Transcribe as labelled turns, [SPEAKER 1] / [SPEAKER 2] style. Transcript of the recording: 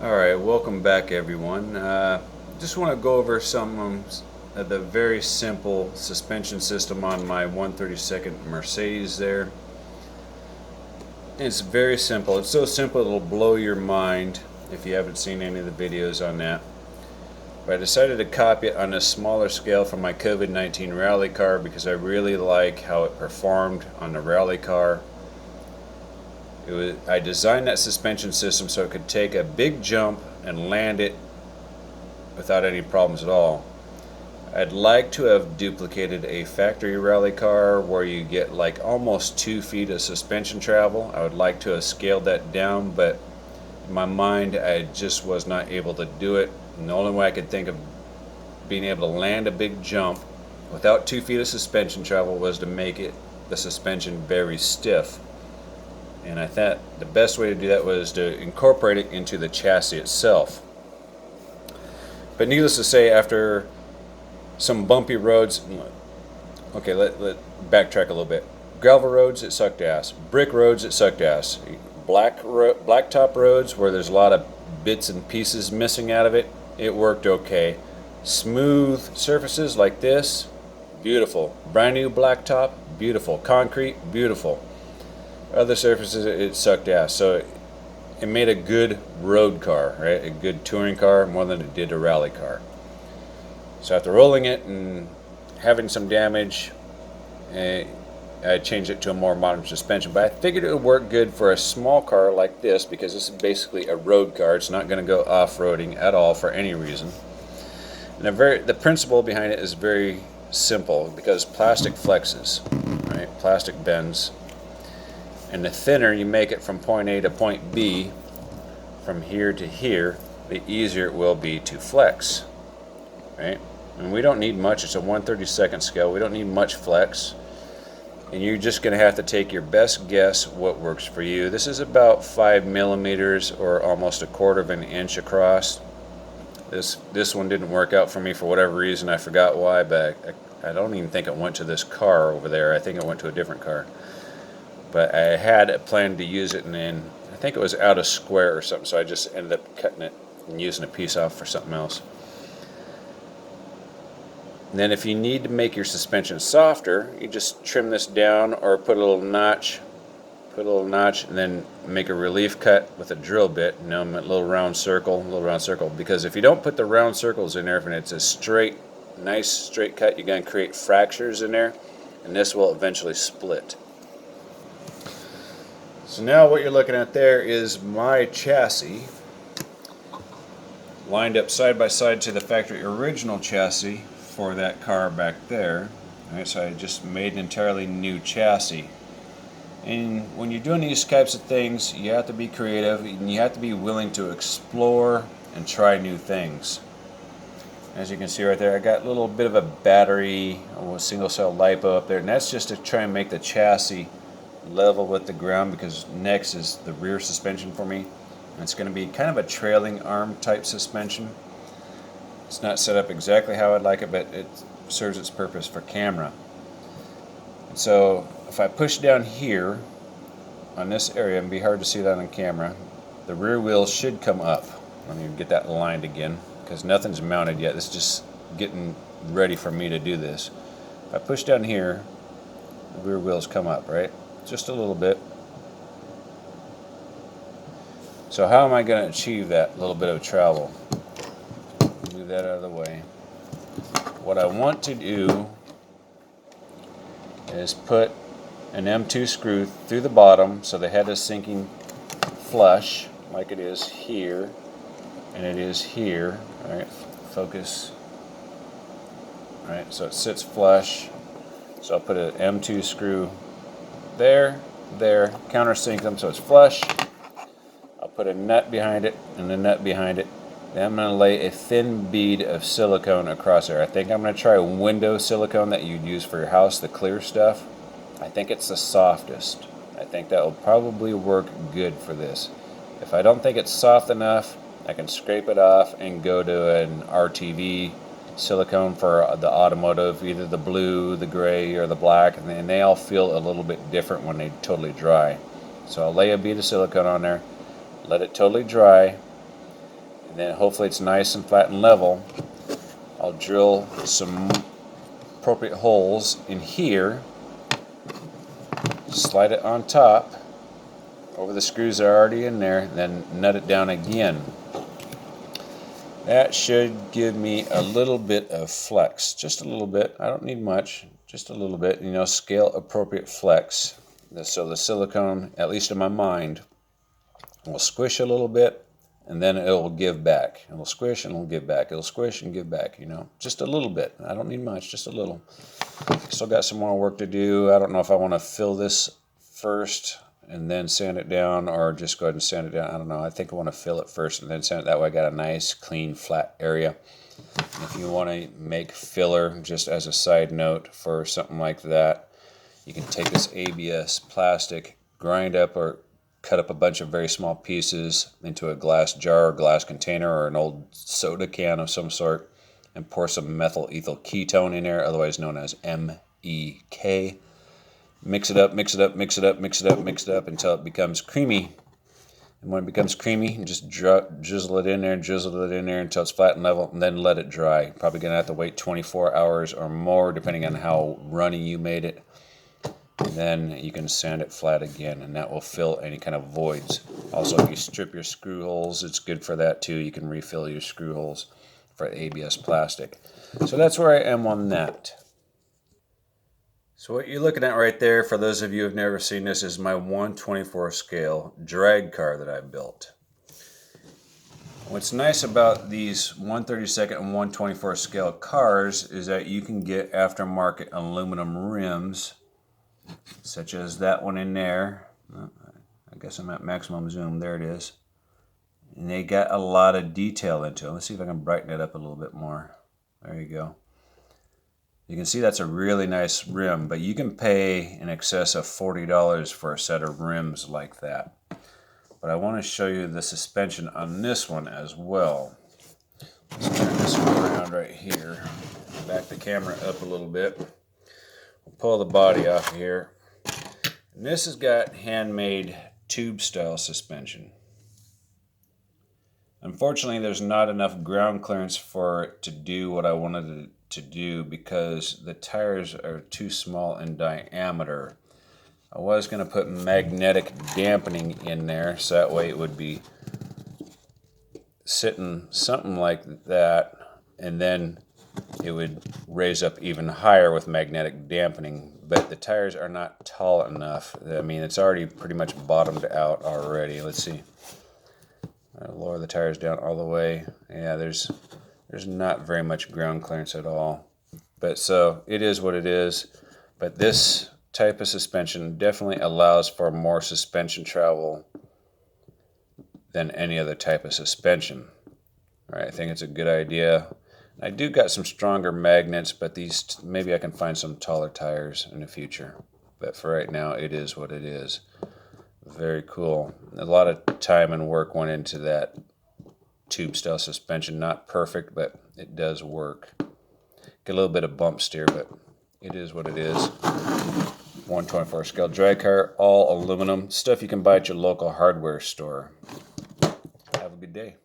[SPEAKER 1] Alright, welcome back everyone. Just want to go over some of the very simple suspension system on my 132nd Mercedes there. It's very simple. It's so simple it'll blow your mind if you haven't seen any of the videos on that. But I decided to copy it on a smaller scale from my COVID-19 rally car because I really like how it performed on the rally car. I designed that suspension system so it could take a big jump and land it without any problems at all. I'd like to have duplicated a factory rally car where you get like almost 2 feet of suspension travel. I would like to have scaled that down, but in my mind I just was not able to do it. And the only way I could think of being able to land a big jump without 2 feet of suspension travel was to make the suspension very stiff. And I thought the best way to do that was to incorporate it into the chassis itself. But needless to say, after some bumpy roads, okay, let backtrack a little bit. Gravel roads, it sucked ass. Brick roads, it sucked ass. Blacktop roads, where there's a lot of bits and pieces missing out of it, it worked okay. Smooth surfaces like this, beautiful. Brand new blacktop, beautiful. Concrete, beautiful. Other surfaces, it sucked ass. So it made a good road car, right? A good touring car more than it did a rally car. So after rolling it and having some damage, I changed it to a more modern suspension. But I figured it would work good for a small car like this because this is basically a road car. It's not going to go off-roading at all for any reason. And the principle behind it is very simple because plastic flexes, right? Plastic bends. And the thinner you make it from point A to point B, from here to here, the easier it will be to flex, right? And we don't need much. It's a 1/32 scale. We don't need much flex. And you're just going to have to take your best guess what works for you. This is about 5 millimeters or almost 1/4 of an inch across. This one didn't work out for me for whatever reason. I forgot why, but I don't even think it went to this car over there. I think it went to a different car. But I had planned to use it, and then I think it was out of square or something, so I just ended up cutting it and using a piece off for something else. And then if you need to make your suspension softer, you just trim this down or put a little notch, and then make a relief cut with a drill bit, a little round circle, because if you don't put the round circles in there, if it's a straight, nice straight cut, you're going to create fractures in there, and this will eventually split. So now what you're looking at there is my chassis lined up side by side to the factory original chassis for that car back there. Alright, so I just made an entirely new chassis. And when you're doing these types of things, you have to be creative and you have to be willing to explore and try new things. As you can see right there, I got a little bit of a battery, a single cell LiPo up there, and that's just to try and make the chassis level with the ground because next is the rear suspension for me. And it's going to be kind of a trailing arm type suspension. It's not set up exactly how I'd like it, but it serves its purpose for camera. And so if I push down here on this area, it'd be hard to see that on camera, the rear wheels should come up. Let me get that aligned again because nothing's mounted yet. This is just getting ready for me to do this. If I push down here, the rear wheels come up, right? Just a little bit. So how am I going to achieve that little bit of travel? Move that out of the way. What I want to do is put an M2 screw through the bottom so the head is sinking flush like it is here and it is here. Alright, focus. Alright, so it sits flush. So I'll put an M2 screw there, countersink them so it's flush. I'll put a nut behind it and a nut behind it. Then I'm going to lay a thin bead of silicone across there. I think I'm going to try window silicone that you'd use for your house, the clear stuff. I think it's the softest. I think that will probably work good for this. If I don't think it's soft enough, I can scrape it off and go to an RTV silicone for the automotive, either the blue, the gray, or the black, and they all feel a little bit different when they totally dry. So I'll lay a bead of silicone on there, let it totally dry, And then hopefully it's nice and flat and level. I'll drill some appropriate holes in here, slide it on top over the screws that are already in there, and then nut it down again. That should give me a little bit of flex, just a little bit. I don't need much, just a little bit, scale appropriate flex. So the silicone, at least in my mind, will squish a little bit and then it'll give back. It'll squish and it'll give back. It'll squish and give back, just a little bit. I don't need much, just a little. Still got some more work to do. I don't know if I want to fill this first and then sand it down, or just go ahead and sand it down. I don't know. I think I want to fill it first and then sand it. That way I got a nice, clean, flat area. And if you want to make filler, just as a side note for something like that, you can take this ABS plastic, grind up or cut up a bunch of very small pieces into a glass jar or glass container or an old soda can of some sort, and pour some methyl ethyl ketone in there, otherwise known as MEK. Mix it up, mix it up, mix it up, mix it up, mix it up until it becomes creamy. And when it becomes creamy, just drizzle it in there until it's flat and level, and then let it dry. Probably going to have to wait 24 hours or more, depending on how runny you made it. And then you can sand it flat again, and that will fill any kind of voids. Also, if you strip your screw holes, it's good for that too. You can refill your screw holes for ABS plastic. So that's where I am on that. So what you're looking at right there, for those of you who have never seen this, is my 1/24 scale drag car that I built. What's nice about these 1/32 and 1/24 scale cars is that you can get aftermarket aluminum rims, such as that one in there. I guess I'm at maximum zoom. There it is. And they got a lot of detail into it. Let's see if I can brighten it up a little bit more. There you go. You can see that's a really nice rim, but you can pay in excess of $40 for a set of rims like that. But I want to show you the suspension on this one as well. Let's turn this one around right here. Back the camera up a little bit. We'll pull the body off here. And this has got handmade tube style suspension. Unfortunately, there's not enough ground clearance for it to do what I wanted to do because the tires are too small in diameter. I was going to put magnetic dampening in there, so that way it would be sitting something like that, and then it would raise up even higher with magnetic dampening. But the tires are not tall enough. I mean, it's already pretty much bottomed out already. Let's see. I'll lower the tires down all the way. Yeah, there's not very much ground clearance at all. But so it is what it is. But this type of suspension definitely allows for more suspension travel than any other type of suspension. All right, I think it's a good idea. I do got some stronger magnets, but these, maybe I can find some taller tires in the future. But for right now, it is what it is. Very cool. A lot of time and work went into that tube style suspension. Not perfect, but it does work. Get a little bit of bump steer, but it is what it is. 1/24 scale drag car, all aluminum. Stuff you can buy at your local hardware store. Have a good day.